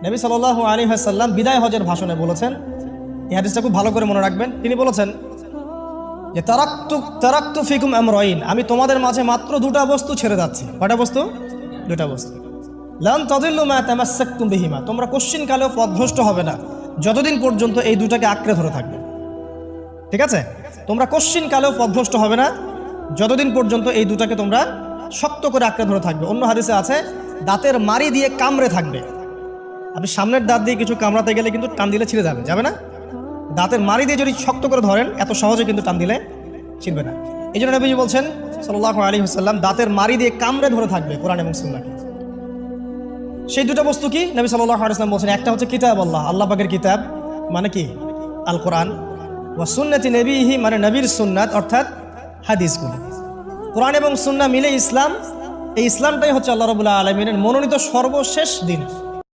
নবী সাল্লাল্লাহু আলাইহি ওয়াসাল্লাম বিদায় হজের ভাষণে বলেছেন, এই হাদিসটা খুব ভালো করে মনে রাখবেন। তিনি বলেছেন যে তারাক্তু ফিকুম আমরাইন, আমি তোমাদের মাঝে মাত্র দুটা বস্তু ছেড়ে যাচ্ছি। কয়টা বস্তু? দুটা বস্তু। লান তাদিল্লু মা তামাসসাকতুম বিহিমা, তোমরা কোশ্চিনকালেও পথভ্রষ্ট হবে না যতদিন পর্যন্ত এই দুটাকে আঁকড়ে ধরে থাকবে। ঠিক আছে, তোমরা কোশ্চিনকালেও পথভ্রষ্ট হবে না যতদিন পর্যন্ত এই দুটাকে তোমরা শক্ত করে আঁকড়ে ধরে থাকবে। অন্য হাদিসে আছে দাঁতের মাড়ি দিয়ে কামড়ে থাকবে। আপনি সামনের দাঁত দিয়ে কিছু কামড়াতে গেলে কিন্তু টান দিলে ছিঁড়ে যাবে, যাবে না? দাঁতের মাড়ি দিয়ে যদি শক্ত করে ধরেন এত সহজে কিন্তু টান দিলে ছিঁড়বে না। এই জন্য নবীজি বলছেন সাল্লাল্লাহু আলাইহি ওয়াসাল্লাম দাঁতের মাড়ি দিয়ে কামড়ে ধরে থাকবে কোরআন এবং সুন্নাহকে। সেই দুটো বস্তু কি? নবী সাল্লাল্লাহু আলাইহি ওয়াসাল্লাম বলছেন, একটা হচ্ছে কিতাব আল্লাহ, আল্লাহ পাকের কিতাব মানে কি? আল কোরআন। ওয়া সুন্নতি নবীহি মানে নবীর সুন্নাত অর্থাৎ হাদিসগুলো। কোরআন এবং সুন্নাহ মিলে ইসলাম। এই ইসলামটাই হচ্ছে আল্লাহ রাব্বুল আলামিনের মনোনীত সর্বশেষ দিন।